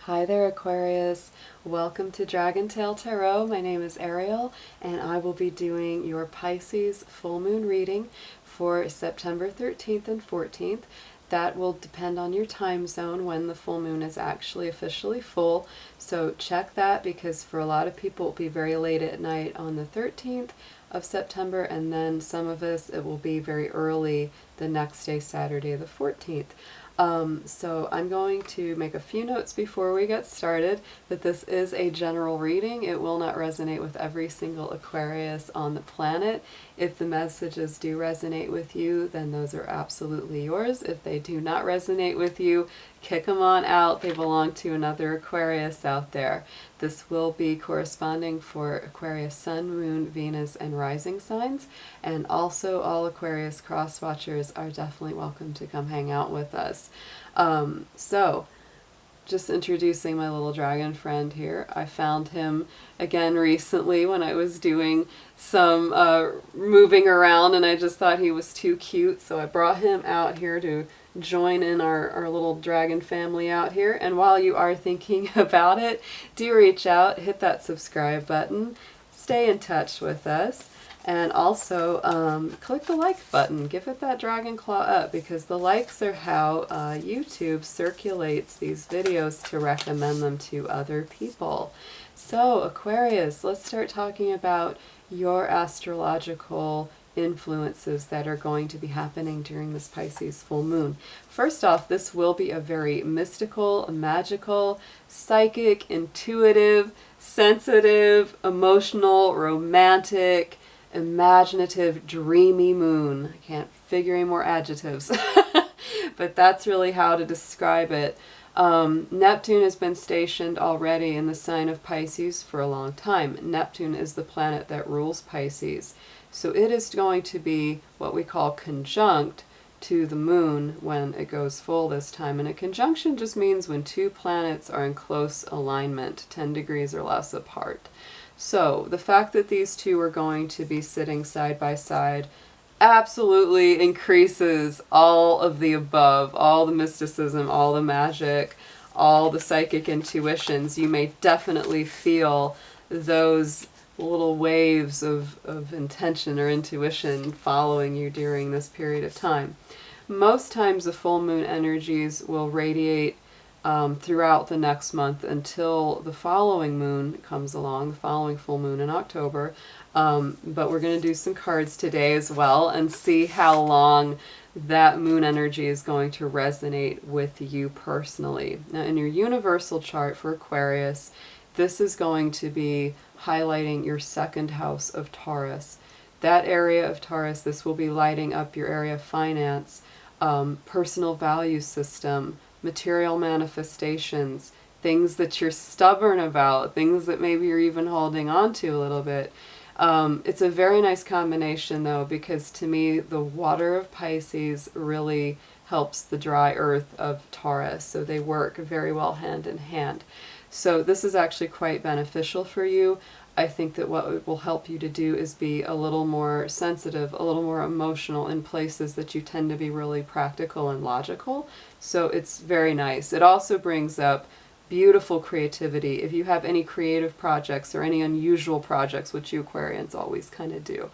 Hi there, Aquarius. Welcome to Dragon Tail Tarot. My name is Ariel, and I will be doing your Pisces full moon reading for September 13th and 14th. That will depend on your time zone when the full moon is actually officially full. So check that, because for a lot of people it will be very late at night on the 13th of September, and then some of us it will be very early the next day, Saturday the 14th. So I'm going to make a few notes before we get started that this is a general reading. It will not resonate with every single Aquarius on the planet. If the messages do resonate with you, then those are absolutely yours. If they do not resonate with you, kick them on out. They belong to another Aquarius out there. This will be corresponding for Aquarius Sun, Moon, Venus, and Rising signs. And also all Aquarius cross watchers are definitely welcome to come hang out with us. So just introducing my little dragon friend here. I found him again recently when I was doing some moving around, and I just thought he was too cute, so I brought him out here to join in our little dragon family out here. And while you are thinking about it, do reach out, hit that subscribe button, stay in touch with us. And also click the like button, give it that dragon claw up, because the likes are how YouTube circulates these videos to recommend them to other people. So Aquarius, let's start talking about your astrological influences that are going to be happening during this Pisces full moon. First off, this will be a very mystical, magical, psychic, intuitive, sensitive, emotional, romantic, imaginative, dreamy moon. I can't figure any more adjectives, but that's really how to describe it. Neptune has been stationed already in the sign of Pisces for a long time. Neptune is the planet that rules Pisces. So it is going to be what we call conjunct to the moon when it goes full this time. And a conjunction just means when two planets are in close alignment, 10 degrees or less apart. So the fact that these two are going to be sitting side by side absolutely increases all of the above, all the mysticism, all the magic, all the psychic intuitions. You may definitely feel those little waves of intention or intuition following you during this period of time. Most times the full moon energies will radiate throughout the next month until the following moon comes along, the following full moon in October. But we're going to do some cards today as well and see how long that moon energy is going to resonate with you personally. Now, in your universal chart for Aquarius, this is going to be highlighting your second house of Taurus. That area of Taurus, this will be lighting up your area of finance, personal value system, material manifestations, things that you're stubborn about, things that maybe you're even holding on to a little bit. It's a very nice combination though, because to me the water of Pisces really helps the dry earth of Taurus, so they work very well hand in hand. So this is actually quite beneficial for you. I think that what it will help you to do is be a little more sensitive, a little more emotional in places that you tend to be really practical and logical. So it's very nice. It also brings up beautiful creativity. If you have any creative projects or any unusual projects, which you Aquarians always kind of do,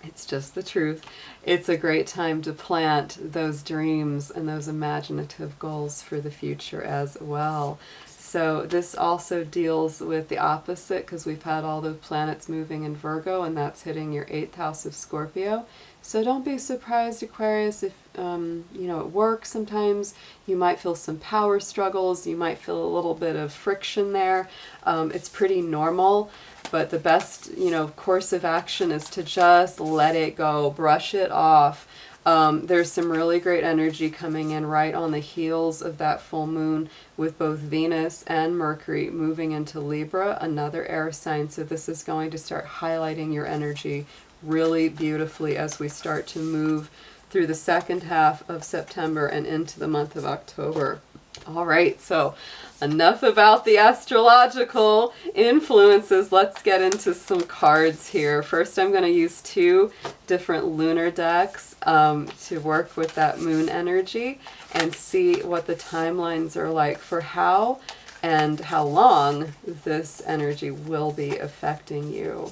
it's just the truth. It's a great time to plant those dreams and those imaginative goals for the future as well. So this also deals with the opposite, because we've had all the planets moving in Virgo, and that's hitting your 8th house of Scorpio. So don't be surprised, Aquarius, if at work sometimes you might feel some power struggles, you might feel a little bit of friction there. It's pretty normal, but the best course of action is to just let it go, brush it off. There's some really great energy coming in right on the heels of that full moon, with both Venus and Mercury moving into Libra, another air sign. So this is going to start highlighting your energy really beautifully as we start to move through the second half of September and into the month of October. All right, so enough about the astrological influences. Let's get into some cards here. First, I'm going to use 2 different lunar decks to work with that moon energy and see what the timelines are like for how and how long this energy will be affecting you.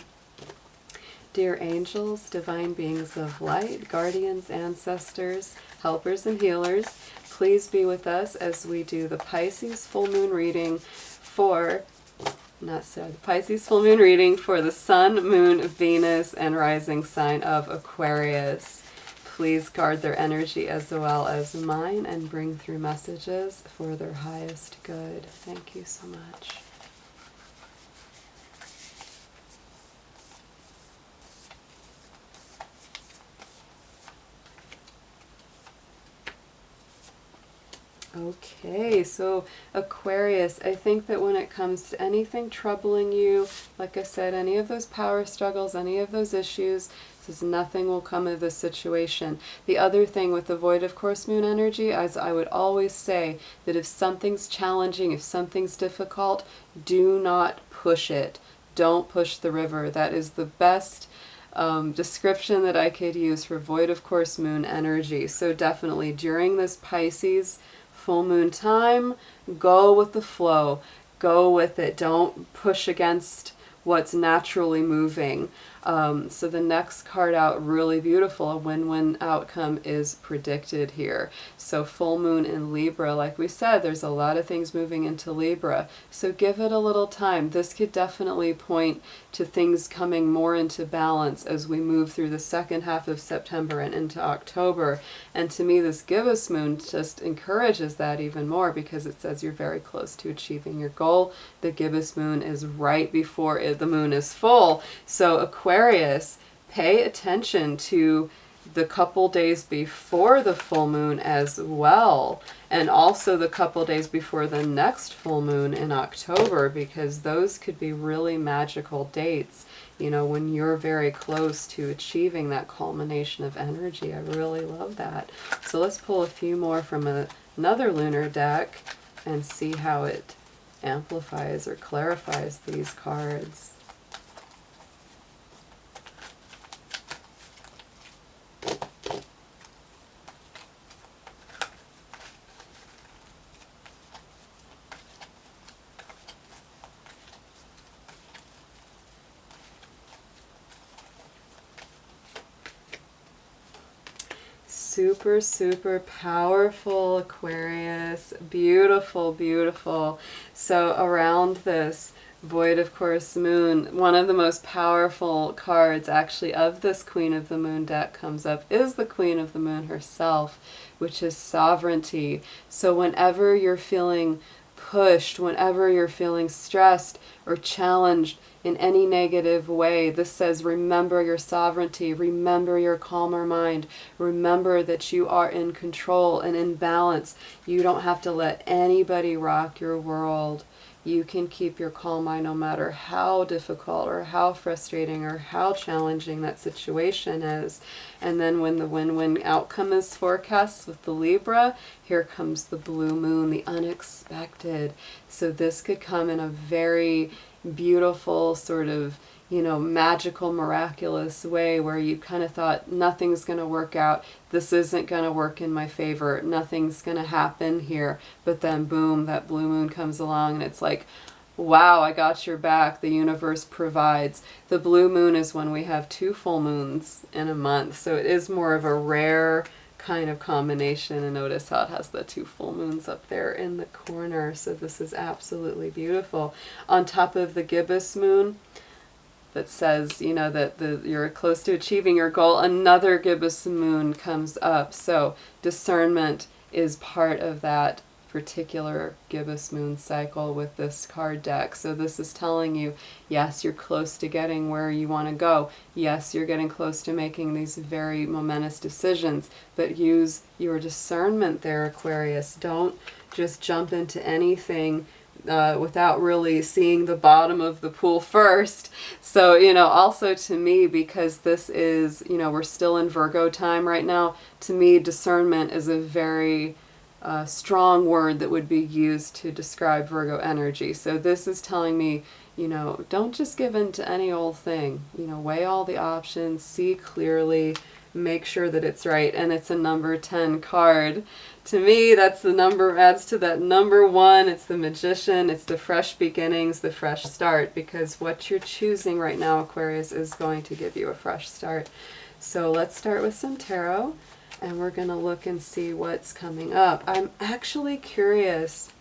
Dear angels, divine beings of light, guardians, ancestors, helpers, and healers, please be with us as we do the Pisces full moon reading for, the Pisces full moon reading for the Sun, Moon, Venus, and rising sign of Aquarius. Please guard their energy as well as mine and bring through messages for their highest good. Thank you so much. Okay, so Aquarius, I think that when it comes to anything troubling you, like I said, any of those power struggles, any of those issues, says nothing will come of this situation. The other thing with the void of course moon energy, as I would always say, that if something's challenging, if something's difficult, do not push it. Don't push the river. That is the best description that I could use for void of course moon energy. So definitely during this Pisces full moon time, go with the flow, go with it, don't push against what's naturally moving. So the next card out, really beautiful, a win-win outcome is predicted here. So full moon in Libra, like we said, there's a lot of things moving into Libra, so give it a little time. This could definitely point to things coming more into balance as we move through the second half of September and into October. And to me, this gibbous moon just encourages that even more, because it says you're very close to achieving your goal. The gibbous moon is right before the moon is full. So Aquarius, pay attention to the couple days before the full moon as well, and also the couple days before the next full moon in October, because those could be really magical dates, you know, when you're very close to achieving that culmination of energy. I really love that. So let's pull a few more from another lunar deck and see how it amplifies or clarifies these cards. Super, super powerful, Aquarius. Beautiful, beautiful. So around this void of course moon, one of the most powerful cards actually of this Queen of the Moon deck comes up is the Queen of the Moon herself, which is sovereignty. So whenever you're feeling pushed, whenever you're feeling stressed or challenged in any negative way, this says remember your sovereignty, remember your calmer mind, remember that you are in control and in balance. You don't have to let anybody rock your world. You can keep your calm mind no matter how difficult or how frustrating or how challenging that situation is. And then when the win-win outcome is forecast with the Libra, here comes the blue moon, the unexpected. So this could come in a very beautiful sort of, you know, magical, miraculous way where you kind of thought nothing's going to work out, this isn't going to work in my favor, nothing's going to happen here, but then boom, that blue moon comes along and it's like, wow, I got your back, the universe provides. The blue moon is when we have 2 full moons in a month, so it is more of a rare kind of combination, and notice how it has the 2 full moons up there in the corner. So this is absolutely beautiful. On top of the gibbous moon that says, you know, that you're close to achieving your goal, another gibbous moon comes up. So discernment is part of that particular gibbous moon cycle with this card deck. So this is telling you, yes, you're close to getting where you want to go. Yes, you're getting close to making these very momentous decisions, but use your discernment there, Aquarius. Don't just jump into anything without really seeing the bottom of the pool first. So, you know, also to me, because this is, you know, we're still in Virgo time right now, to me, discernment is a very strong word that would be used to describe Virgo energy. So this is telling me, you know, don't just give in to any old thing. You know, weigh all the options, see clearly, make sure that it's right. And it's a number 10 card. To me, that's the number, adds to that number 1. It's the Magician. It's the fresh beginnings, the fresh start, because what you're choosing right now, Aquarius, is going to give you a fresh start. So let's start with some tarot, and we're going to look and see what's coming up. I'm actually curious.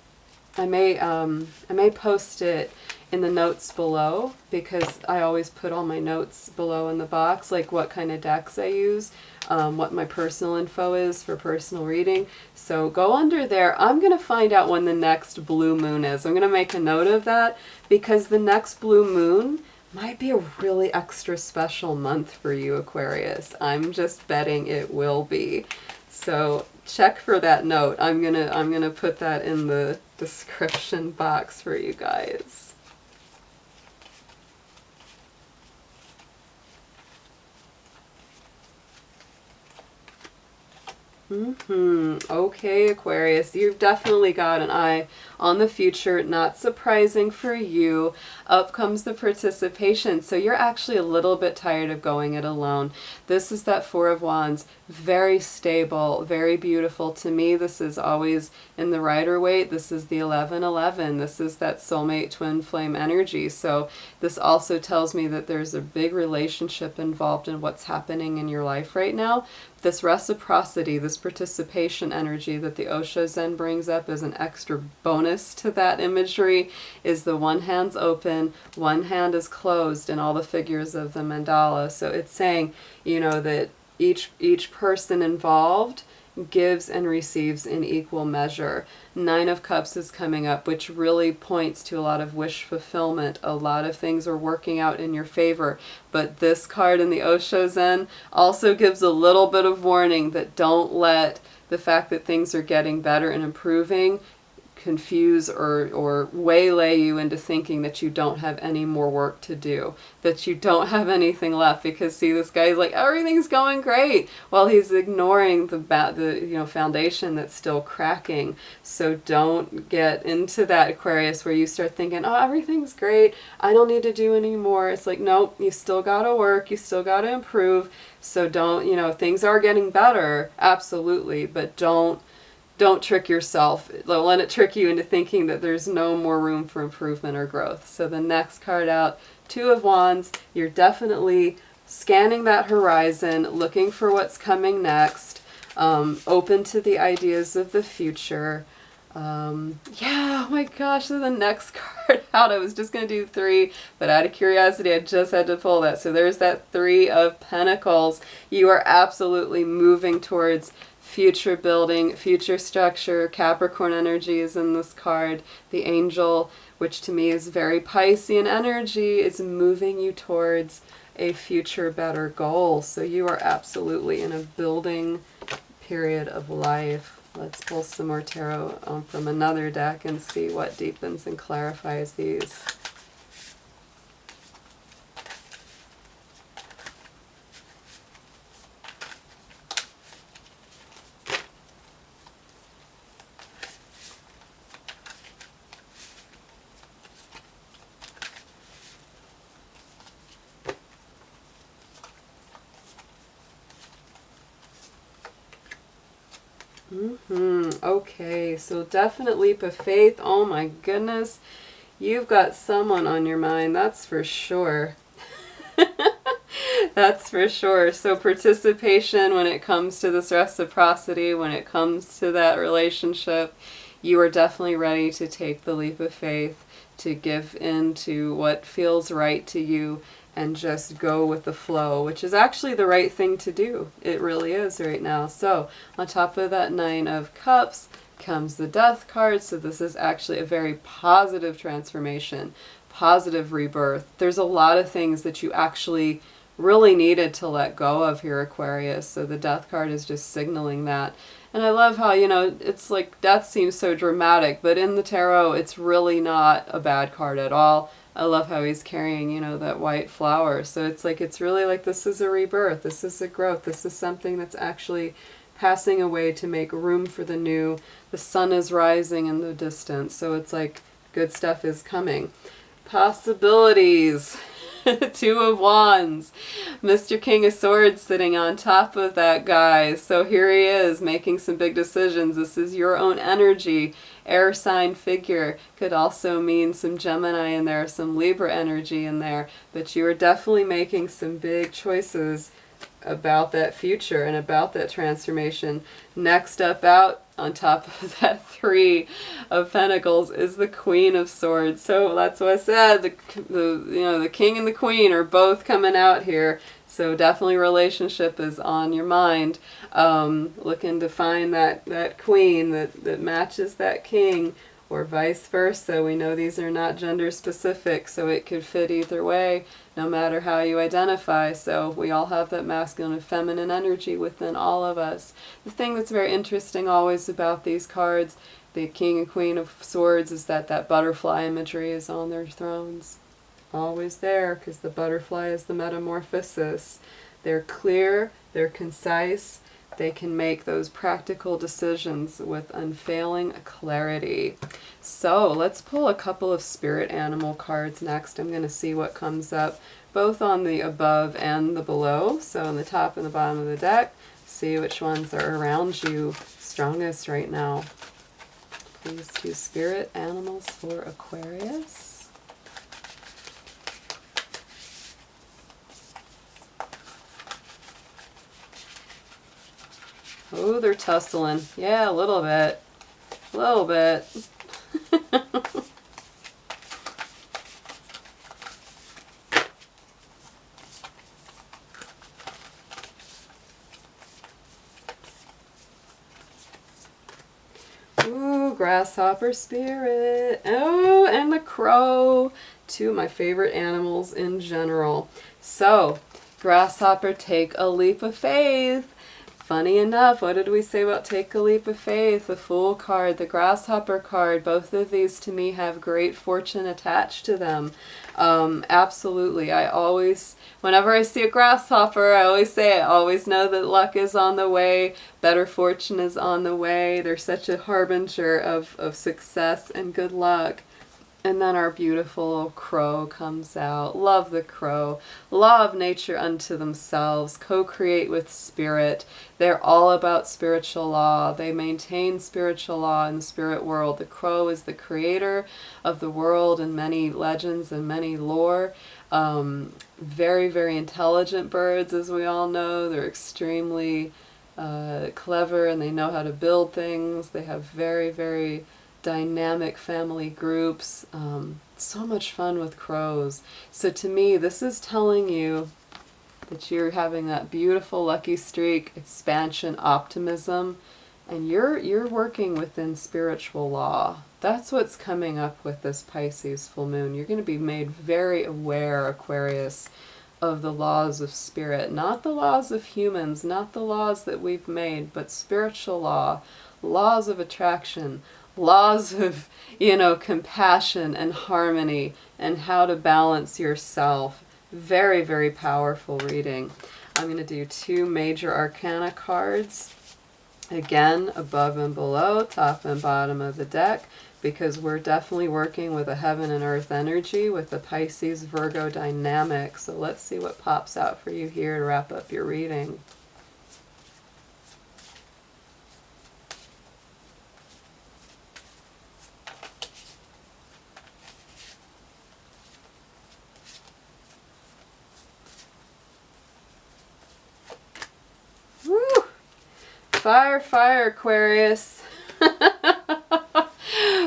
I may post it in the notes below, because I always put all my notes below in the box, like what kind of decks I use, what my personal info is for personal reading. So go under there. I'm going to find out when the next blue moon is. I'm going to make a note of that, because the next blue moon might be a really extra special month for you, Aquarius. I'm just betting it will be. So check for that note. I'm gonna put that in the description box for you guys. Okay, Aquarius, you've definitely got an eye on the future. Not surprising for you. Up comes the participation. So you're actually a little bit tired of going it alone. This is that Four of Wands. Very stable, very beautiful. To me, this is always in the Rider-Waite. This is the 1111. This is that soulmate twin flame energy. So this also tells me that there's a big relationship involved in what's happening in your life right now. This reciprocity, this participation energy that the Osho Zen brings up as an extra bonus to that imagery is the one hand's open, one hand is closed in all the figures of the mandala. So it's saying, you know, that each person involved gives and receives in equal measure. Nine of Cups is coming up, which really points to a lot of wish fulfillment. A lot of things are working out in your favor. But this card in the Osho Zen also gives a little bit of warning that don't let the fact that things are getting better and improving confuse or waylay you into thinking that you don't have any more work to do, that you don't have anything left. Because see, this guy's like, everything's going great, while he's ignoring the foundation that's still cracking. So don't get into that, Aquarius, where you start thinking, oh, everything's great, I don't need to do any more. It's like, nope, you still gotta work, you still gotta improve. So don't, things are getting better, absolutely, but don't trick yourself. Don't let it trick you into thinking that there's no more room for improvement or growth. So the next card out, Two of Wands, you're definitely scanning that horizon, looking for what's coming next, open to the ideas of the future. Yeah, oh my gosh, so the next card out, I was just going to do 3, but out of curiosity, I just had to pull that. So there's that 3 of Pentacles. You are absolutely moving towards future building, future structure. Capricorn energy is in this card. The Angel, which to me is very Piscean energy, is moving you towards a future better goal. So you are absolutely in a building period of life. Let's pull some more tarot from another deck and see what deepens and clarifies these. Okay, so definite leap of faith. Oh my goodness. You've got someone on your mind, that's for sure. That's for sure. So participation when it comes to this reciprocity, when it comes to that relationship, you are definitely ready to take the leap of faith, to give in to what feels right to you and just go with the flow, which is actually the right thing to do. It really is right now. So on top of that 9 of Cups comes the Death card. So this is actually a very positive transformation, positive rebirth. There's a lot of things that you actually really needed to let go of here, Aquarius. So the Death card is just signaling that. And I love how, it's like death seems so dramatic, but in the tarot, it's really not a bad card at all. I love how he's carrying, that white flower. So it's really like this is a rebirth. This is a growth. This is something that's actually passing away to make room for the new. The sun is rising in the distance, so it's like good stuff is coming. Possibilities. Two of Wands. Mr. King of Swords sitting on top of that guy. So here he is making some big decisions. This is your own energy. Air sign figure. Could also mean some Gemini in there, some Libra energy in there. But you are definitely making some big choices about that future and about that transformation. Next up out on top of that Three of Pentacles is the Queen of Swords. So that's what I said, the King and the Queen are both coming out here. So definitely relationship is on your mind. Looking to find that Queen that matches that King, or vice versa. We know these are not gender specific, so it could fit either way, no matter how you identify. So we all have that masculine and feminine energy within all of us. The thing that's very interesting always about these cards, the King and Queen of Swords, is that butterfly imagery is on their thrones. Always there, because the butterfly is the metamorphosis. They're clear, they're concise, they can make those practical decisions with unfailing clarity. So let's pull a couple of spirit animal cards next. I'm going to see what comes up both on the above and the below. So on the top and the bottom of the deck, see which ones are around you strongest right now. Please choose spirit animals for Aquarius. Oh, they're tussling. Yeah, a little bit. A little bit. Ooh, grasshopper spirit. Oh, and the crow. Two of my favorite animals in general. So, grasshopper, take a leap of faith. Funny enough, what did we say about take a leap of faith? The Fool card, the Grasshopper card, both of these to me have great fortune attached to them. Absolutely. I always, whenever I see a grasshopper, I always say, I always know that luck is on the way, better fortune is on the way. They're such a harbinger of success and good luck. And then our beautiful crow comes out. Love the crow. Love nature unto themselves. Co-create with spirit. They're all about spiritual law. They maintain spiritual law in the spirit world. The crow is the creator of the world and many legends and many lore. Very, very intelligent birds, as we all know. They're extremely clever, and they know how to build things. They have very, very dynamic family groups. So much fun with crows. So to me, this is telling you that you're having that beautiful lucky streak, expansion, optimism, and you're working within spiritual law. That's what's coming up with this Pisces full moon. You're going to be made very aware, Aquarius, of the laws of spirit, not the laws of humans, not the laws that we've made, but spiritual law, laws of attraction, laws of, compassion and harmony, and how to balance yourself. Very, very powerful reading. I'm going to do two major arcana cards. Again, above and below, top and bottom of the deck, because we're definitely working with a heaven and earth energy with the Pisces Virgo dynamic. So let's see what pops out for you here to wrap up your reading. Fire, fire, Aquarius.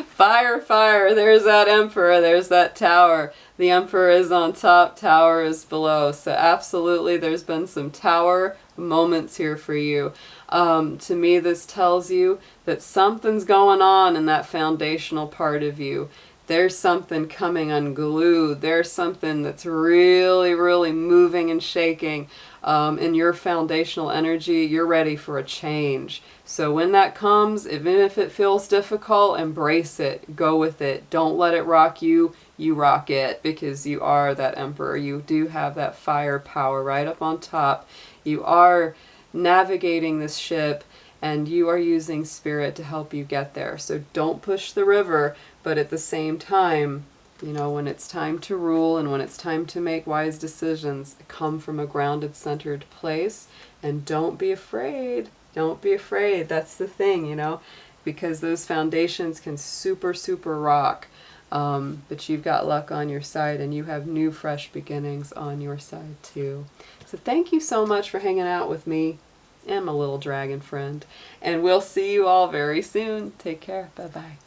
Fire, fire. There's that Emperor. There's that Tower. The Emperor is on top. Tower is below. So absolutely there's been some Tower moments here for you. To me, this tells you that something's going on in that foundational part of you. There's something coming unglued. There's something that's really, really moving and shaking. In your foundational energy, you're ready for a change. So when that comes, even if it feels difficult, embrace it. Go with it. Don't let it rock you. You rock it, because you are that Emperor. You do have that fire power right up on top. You are navigating this ship, and you are using spirit to help you get there. So don't push the river, but at the same time, you know, when it's time to rule and when it's time to make wise decisions, come from a grounded, centered place, and don't be afraid. Don't be afraid. That's the thing, you know, because those foundations can super, super rock. But you've got luck on your side, and you have new, fresh beginnings on your side too. So thank you so much for hanging out with me and my little dragon friend. And we'll see you all very soon. Take care. Bye-bye.